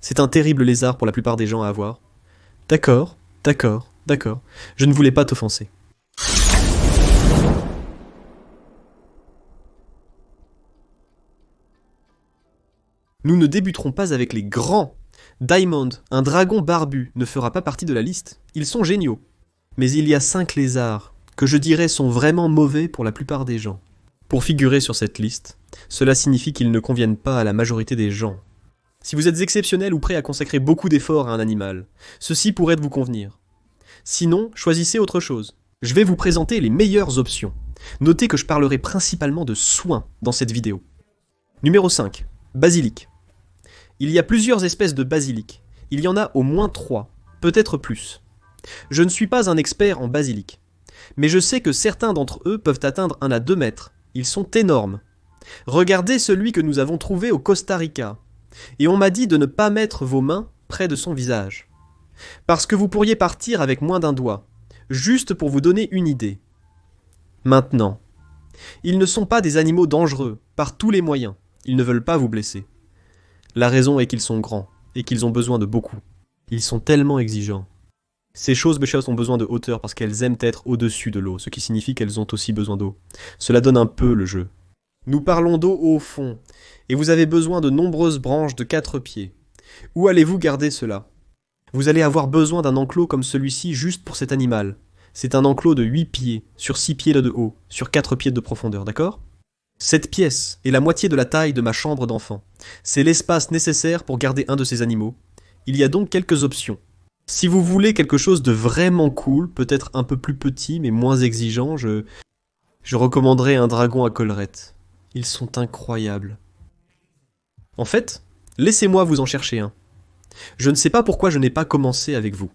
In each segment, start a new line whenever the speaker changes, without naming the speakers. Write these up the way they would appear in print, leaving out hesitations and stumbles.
C'est un terrible lézard pour la plupart des gens à avoir. D'accord, d'accord, d'accord. Je ne voulais pas t'offenser. Nous ne débuterons pas avec les grands. Diamond, un dragon barbu, ne fera pas partie de la liste. Ils sont géniaux. Mais il y a 5 lézards, que je dirais sont vraiment mauvais pour la plupart des gens. Pour figurer sur cette liste, cela signifie qu'ils ne conviennent pas à la majorité des gens. Si vous êtes exceptionnel ou prêt à consacrer beaucoup d'efforts à un animal, ceci pourrait vous convenir. Sinon, choisissez autre chose. Je vais vous présenter les meilleures options. Notez que je parlerai principalement de soins dans cette vidéo. Numéro 5. Basilic. Il y a plusieurs espèces de basilic. Il y en a au moins 3, peut-être plus. Je ne suis pas un expert en basilic, mais je sais que certains d'entre eux peuvent atteindre 1 à 2 mètres. Ils sont énormes. Regardez celui que nous avons trouvé au Costa Rica. Et on m'a dit de ne pas mettre vos mains près de son visage. Parce que vous pourriez partir avec moins d'1 doigt, juste pour vous donner une idée. Maintenant, ils ne sont pas des animaux dangereux, par tous les moyens. Ils ne veulent pas vous blesser. La raison est qu'ils sont grands, et qu'ils ont besoin de beaucoup. Ils sont tellement exigeants. Ces choses ont besoin de hauteur parce qu'elles aiment être au-dessus de l'eau, ce qui signifie qu'elles ont aussi besoin d'eau. Cela donne un peu le jeu. Nous parlons d'eau au fond, et vous avez besoin de nombreuses branches de 4 pieds. Où allez-vous garder cela? Vous allez avoir besoin d'un enclos comme celui-ci juste pour cet animal. C'est un enclos de 8 pieds, sur 6 pieds de haut, sur 4 pieds de profondeur, d'accord? Cette pièce est la moitié de la taille de ma chambre d'enfant. C'est l'espace nécessaire pour garder un de ces animaux. Il y a donc quelques options. Si vous voulez quelque chose de vraiment cool, peut-être un peu plus petit mais moins exigeant, je recommanderais un dragon à collerette. Ils sont incroyables. En fait, laissez-moi vous en chercher un. Je ne sais pas pourquoi je n'ai pas commencé avec vous.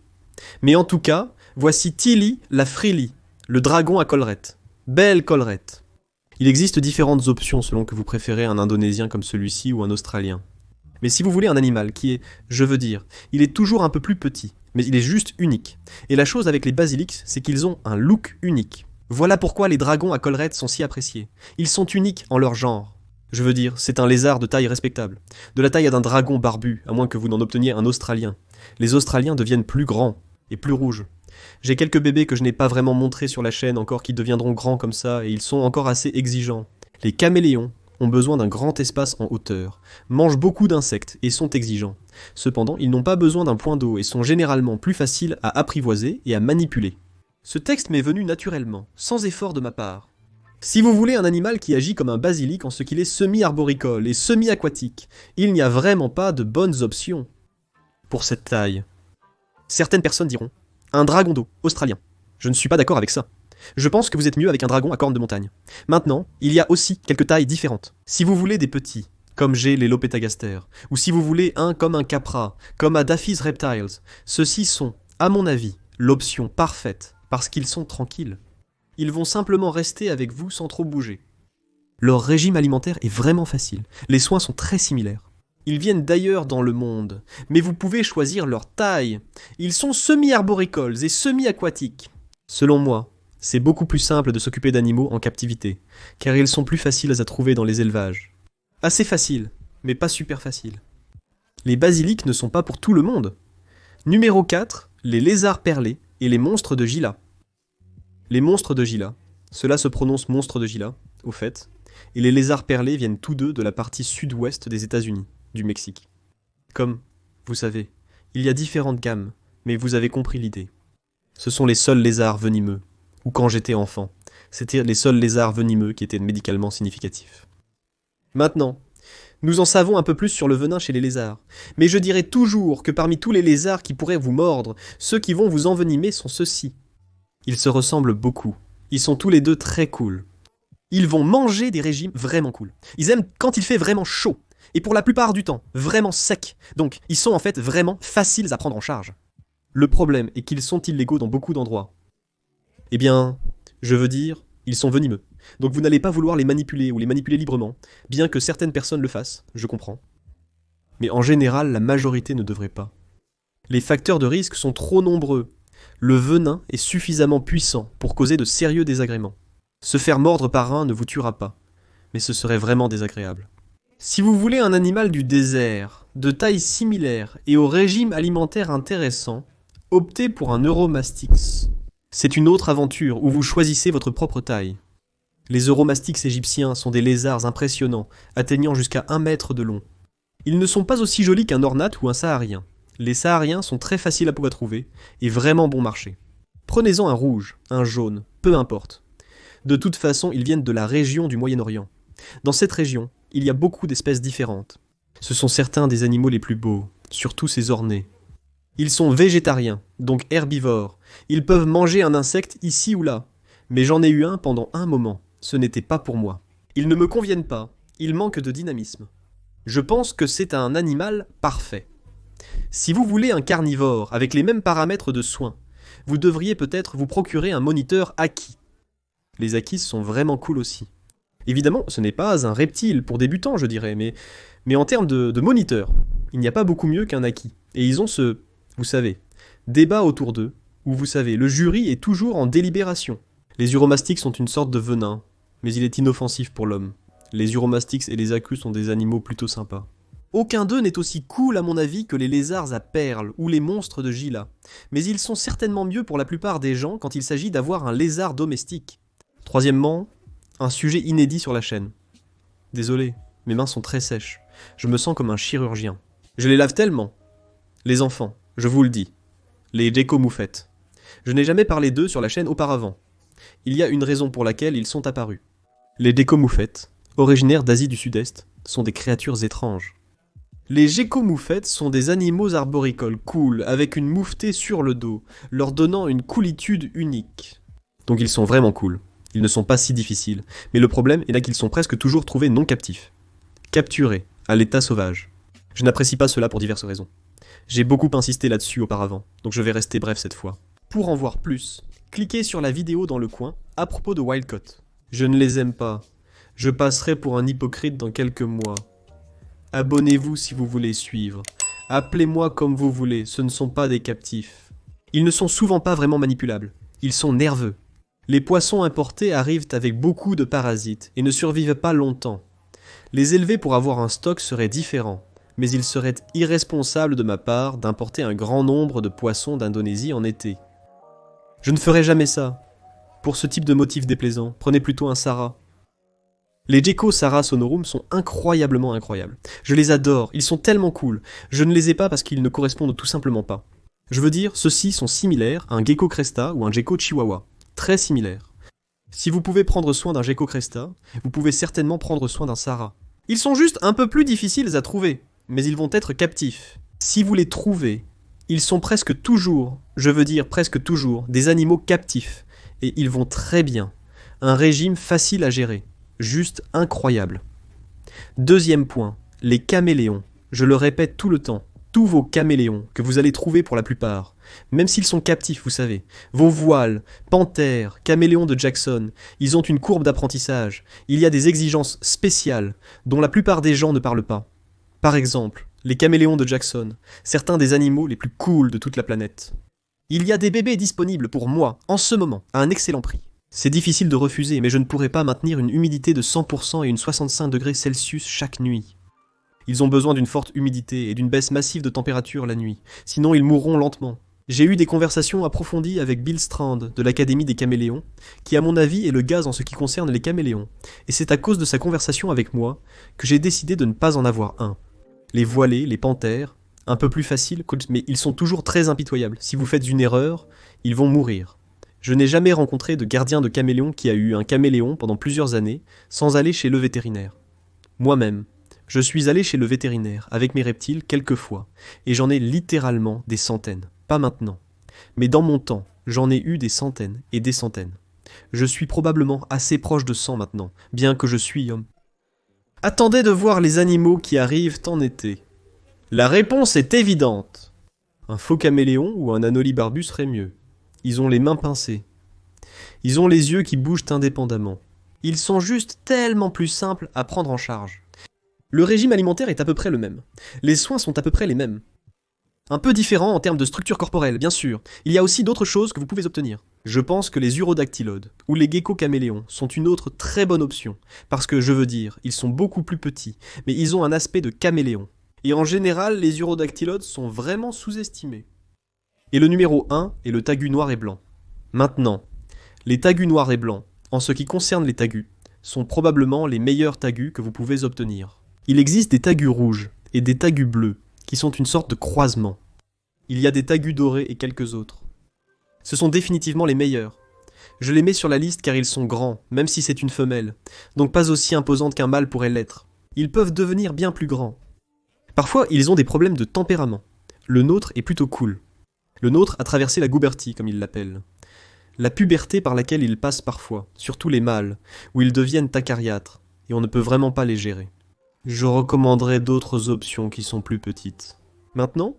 Mais en tout cas, voici Tilly la Freely, le dragon à collerette. Belle collerette. Il existe différentes options selon que vous préférez un Indonésien comme celui-ci ou un Australien. Mais si vous voulez un animal qui est, je veux dire, il est toujours un peu plus petit, mais il est juste unique. Et la chose avec les basilics, c'est qu'ils ont un look unique. Voilà pourquoi les dragons à collerette sont si appréciés. Ils sont uniques en leur genre. Je veux dire, c'est un lézard de taille respectable. De la taille d'un dragon barbu, à moins que vous n'en obteniez un Australien. Les Australiens deviennent plus grands et plus rouges. J'ai quelques bébés que je n'ai pas vraiment montrés sur la chaîne encore qui deviendront grands comme ça et ils sont encore assez exigeants. Les caméléons ont besoin d'un grand espace en hauteur, mangent beaucoup d'insectes et sont exigeants. Cependant, ils n'ont pas besoin d'un point d'eau et sont généralement plus faciles à apprivoiser et à manipuler. Ce texte m'est venu naturellement, sans effort de ma part. Si vous voulez un animal qui agit comme un basilic en ce qu'il est semi-arboricole et semi-aquatique, il n'y a vraiment pas de bonnes options pour cette taille. Certaines personnes diront « un dragon d'eau, australien ». Je ne suis pas d'accord avec ça. Je pense que vous êtes mieux avec un dragon à cornes de montagne. Maintenant, il y a aussi quelques tailles différentes. Si vous voulez des petits, comme j'ai les Lopetagaster, ou si vous voulez un comme un capra, comme à Daffy's Reptiles, ceux-ci sont, à mon avis, l'option parfaite, parce qu'ils sont tranquilles. Ils vont simplement rester avec vous sans trop bouger. Leur régime alimentaire est vraiment facile. Les soins sont très similaires. Ils viennent d'ailleurs dans le monde, mais vous pouvez choisir leur taille. Ils sont semi-arboricoles et semi-aquatiques. Selon moi, c'est beaucoup plus simple de s'occuper d'animaux en captivité, car ils sont plus faciles à trouver dans les élevages. Assez faciles, mais pas super faciles. Les basilics ne sont pas pour tout le monde. Numéro 4, les lézards perlés et les monstres de Gila. Les monstres de Gila, cela se prononce monstre de Gila, au fait, et les lézards perlés viennent tous deux de la partie sud-ouest des États-Unis, du Mexique. Comme, vous savez, il y a différentes gammes, mais vous avez compris l'idée. Ce sont les seuls lézards venimeux, ou quand j'étais enfant, c'était les seuls lézards venimeux qui étaient médicalement significatifs. Maintenant, nous en savons un peu plus sur le venin chez les lézards, mais je dirais toujours que parmi tous les lézards qui pourraient vous mordre, ceux qui vont vous envenimer sont ceux-ci. Ils se ressemblent beaucoup. Ils sont tous les deux très cool. Ils vont manger des régimes vraiment cool. Ils aiment quand il fait vraiment chaud. Et pour la plupart du temps, vraiment sec. Donc, ils sont en fait vraiment faciles à prendre en charge. Le problème est qu'ils sont illégaux dans beaucoup d'endroits. Eh bien, je veux dire, ils sont venimeux. Donc vous n'allez pas vouloir les manipuler ou les manipuler librement, bien que certaines personnes le fassent, je comprends. Mais en général, la majorité ne devrait pas. Les facteurs de risque sont trop nombreux. Le venin est suffisamment puissant pour causer de sérieux désagréments. Se faire mordre par un ne vous tuera pas, mais ce serait vraiment désagréable. Si vous voulez un animal du désert, de taille similaire et au régime alimentaire intéressant, optez pour un Euromastix. C'est une autre aventure où vous choisissez votre propre taille. Les Euromastix égyptiens sont des lézards impressionnants, atteignant jusqu'à 1 mètre de long. Ils ne sont pas aussi jolis qu'un ornate ou un saharien. Les sahariens sont très faciles à trouver et vraiment bon marché. Prenez-en un rouge, un jaune, peu importe. De toute façon, ils viennent de la région du Moyen-Orient. Dans cette région, il y a beaucoup d'espèces différentes. Ce sont certains des animaux les plus beaux, surtout ces ornés. Ils sont végétariens, donc herbivores. Ils peuvent manger un insecte ici ou là. Mais j'en ai eu un pendant un moment. Ce n'était pas pour moi. Ils ne me conviennent pas. Ils manquent de dynamisme. Je pense que c'est un animal parfait. Si vous voulez un carnivore avec les mêmes paramètres de soins, vous devriez peut-être vous procurer un moniteur Aki. Les Akis sont vraiment cool aussi. Évidemment, ce n'est pas un reptile pour débutants, je dirais, mais en termes de moniteur, il n'y a pas beaucoup mieux qu'un Aki. Et ils ont ce, vous savez, débat autour d'eux, où vous savez, le jury est toujours en délibération. Les uromastyx sont une sorte de venin, mais il est inoffensif pour l'homme. Les uromastyx et les acus sont des animaux plutôt sympas. Aucun d'eux n'est aussi cool à mon avis que les lézards à perles ou les monstres de Gila, mais ils sont certainement mieux pour la plupart des gens quand il s'agit d'avoir un lézard domestique. Troisièmement, un sujet inédit sur la chaîne. Désolé, mes mains sont très sèches. Je me sens comme un chirurgien. Je les lave tellement. Les enfants, je vous le dis. Les gecko-moufettes. Je n'ai jamais parlé d'eux sur la chaîne auparavant. Il y a une raison pour laquelle ils sont apparus. Les gecko-moufettes, originaires d'Asie du Sud-Est, sont des créatures étranges. Les gecko-moufettes sont des animaux arboricoles cool, avec une mouffetée sur le dos, leur donnant une coolitude unique. Donc ils sont vraiment cool. Ils ne sont pas si difficiles, mais le problème est là qu'ils sont presque toujours trouvés non captifs. Capturés, à l'état sauvage. Je n'apprécie pas cela pour diverses raisons. J'ai beaucoup insisté là-dessus auparavant, donc je vais rester bref cette fois. Pour en voir plus, cliquez sur la vidéo dans le coin à propos de Wildcott. Je ne les aime pas. Je passerai pour un hypocrite dans quelques mois. Abonnez-vous si vous voulez suivre. Appelez-moi comme vous voulez, ce ne sont pas des captifs. Ils ne sont souvent pas vraiment manipulables. Ils sont nerveux. Les poissons importés arrivent avec beaucoup de parasites et ne survivent pas longtemps. Les élever pour avoir un stock serait différent, mais il serait irresponsable de ma part d'importer un grand nombre de poissons d'Indonésie en été. Je ne ferai jamais ça. Pour ce type de motif déplaisant, prenez plutôt un Sara. Les geckos Sara sonorum sont incroyablement incroyables. Je les adore, ils sont tellement cool. Je ne les ai pas parce qu'ils ne correspondent tout simplement pas. Je veux dire, ceux-ci sont similaires à un gecko cresta ou un gecko chihuahua. Très similaires. Si vous pouvez prendre soin d'un gecko cresta, vous pouvez certainement prendre soin d'un Sara. Ils sont juste un peu plus difficiles à trouver, mais ils vont être captifs. Si vous les trouvez, ils sont presque toujours, je veux dire presque toujours, des animaux captifs, et ils vont très bien. Un régime facile à gérer, juste incroyable. Deuxième point, les caméléons. Je le répète tout le temps. Tous vos caméléons, que vous allez trouver pour la plupart, même s'ils sont captifs, vous savez, vos voiles, panthères, caméléons de Jackson, ils ont une courbe d'apprentissage, il y a des exigences spéciales, dont la plupart des gens ne parlent pas. Par exemple, les caméléons de Jackson, certains des animaux les plus cools de toute la planète. Il y a des bébés disponibles pour moi, en ce moment, à un excellent prix. C'est difficile de refuser, mais je ne pourrais pas maintenir une humidité de 100% et une 65 degrés Celsius chaque nuit. Ils ont besoin d'une forte humidité et d'une baisse massive de température la nuit, sinon ils mourront lentement. J'ai eu des conversations approfondies avec Bill Strand de l'Académie des Caméléons, qui à mon avis est le gaz en ce qui concerne les caméléons, et c'est à cause de sa conversation avec moi que j'ai décidé de ne pas en avoir un. Les voilés, les panthères, un peu plus faciles, mais ils sont toujours très impitoyables. Si vous faites une erreur, ils vont mourir. Je n'ai jamais rencontré de gardien de caméléon qui a eu un caméléon pendant plusieurs années sans aller chez le vétérinaire. Moi-même, je suis allé chez le vétérinaire avec mes reptiles quelques fois, et j'en ai littéralement des centaines. Pas maintenant. Mais dans mon temps, j'en ai eu des centaines et des centaines. Je suis probablement assez proche de 100 maintenant, bien que je suis homme. Attendez de voir les animaux qui arrivent en été. La réponse est évidente. Un faux caméléon ou un anoli barbu serait mieux. Ils ont les mains pincées. Ils ont les yeux qui bougent indépendamment. Ils sont juste tellement plus simples à prendre en charge. Le régime alimentaire est à peu près le même. Les soins sont à peu près les mêmes. Un peu différent en termes de structure corporelle, bien sûr. Il y a aussi d'autres choses que vous pouvez obtenir. Je pense que les urodactylodes ou les geckos caméléons sont une autre très bonne option, parce que, je veux dire, ils sont beaucoup plus petits, mais ils ont un aspect de caméléon. Et en général, les urodactylodes sont vraiment sous-estimés. Et le numéro 1 est le tagu noir et blanc. Maintenant, les tagus noirs et blancs, en ce qui concerne les tagus, sont probablement les meilleurs tagus que vous pouvez obtenir. Il existe des tagus rouges et des tagus bleus, qui sont une sorte de croisement. Il y a des tagus dorés et quelques autres. Ce sont définitivement les meilleurs. Je les mets sur la liste car ils sont grands, même si c'est une femelle, donc pas aussi imposante qu'un mâle pourrait l'être. Ils peuvent devenir bien plus grands. Parfois, ils ont des problèmes de tempérament. Le nôtre est plutôt cool. Le nôtre a traversé la goubertie, comme ils l'appellent. La puberté par laquelle ils passent parfois, surtout les mâles, où ils deviennent acariâtres, et on ne peut vraiment pas les gérer. Je recommanderais d'autres options qui sont plus petites. Maintenant,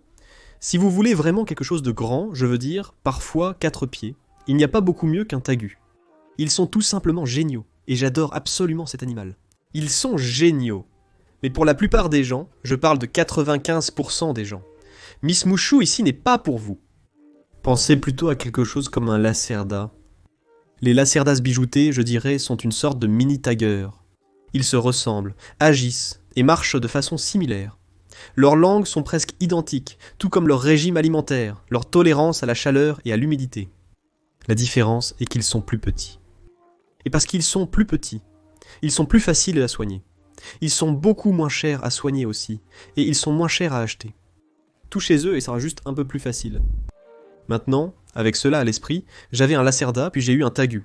si vous voulez vraiment quelque chose de grand, je veux dire, parfois 4 pieds, il n'y a pas beaucoup mieux qu'un tagu. Ils sont tout simplement géniaux, et j'adore absolument cet animal. Ils sont géniaux. Mais pour la plupart des gens, je parle de 95% des gens, Miss Mouchou ici n'est pas pour vous. Pensez plutôt à quelque chose comme un lacerda. Les lacerdas bijoutés, je dirais, sont une sorte de mini-tiger. Ils se ressemblent, agissent et marchent de façon similaire. Leurs langues sont presque identiques, tout comme leur régime alimentaire, leur tolérance à la chaleur et à l'humidité. La différence est qu'ils sont plus petits. Et parce qu'ils sont plus petits, ils sont plus faciles à soigner. Ils sont beaucoup moins chers à soigner aussi, et ils sont moins chers à acheter. Tout chez eux et ça sera juste un peu plus facile. Maintenant, avec cela à l'esprit, j'avais un lacerda puis j'ai eu un tagu.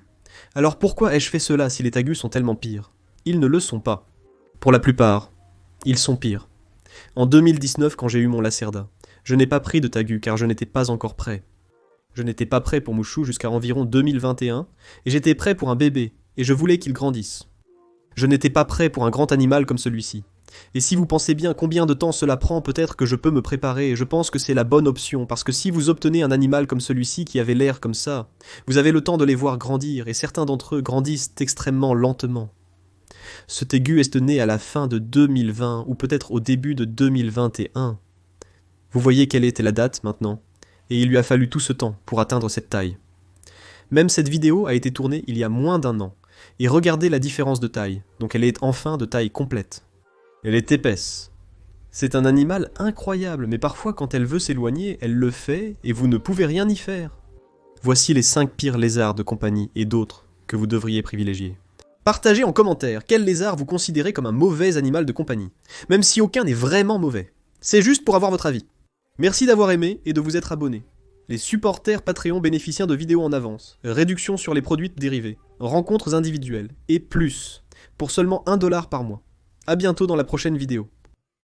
Alors pourquoi ai-je fait cela si les tagus sont tellement pires? Ils ne le sont pas. Pour la plupart, ils sont pires. En 2019, quand j'ai eu mon lacerda, je n'ai pas pris de tagu car je n'étais pas encore prêt. Je n'étais pas prêt pour Mouchou jusqu'à environ 2021, et j'étais prêt pour un bébé, et je voulais qu'il grandisse. Je n'étais pas prêt pour un grand animal comme celui-ci. Et si vous pensez bien combien de temps cela prend, peut-être que je peux me préparer, et je pense que c'est la bonne option, parce que si vous obtenez un animal comme celui-ci qui avait l'air comme ça, vous avez le temps de les voir grandir, et certains d'entre eux grandissent extrêmement lentement. Ce tégu est né à la fin de 2020, ou peut-être au début de 2021. Vous voyez quelle était la date maintenant, et il lui a fallu tout ce temps pour atteindre cette taille. Même cette vidéo a été tournée il y a moins d'1 an, et regardez la différence de taille, donc elle est enfin de taille complète. Elle est épaisse. C'est un animal incroyable, mais parfois quand elle veut s'éloigner, elle le fait et vous ne pouvez rien y faire. Voici les 5 pires lézards de compagnie et d'autres que vous devriez privilégier. Partagez en commentaire quel lézard vous considérez comme un mauvais animal de compagnie, même si aucun n'est vraiment mauvais. C'est juste pour avoir votre avis. Merci d'avoir aimé et de vous être abonné. Les supporters Patreon bénéficient de vidéos en avance, réductions sur les produits dérivés, rencontres individuelles et plus, pour seulement $1 par mois. A bientôt dans la prochaine vidéo.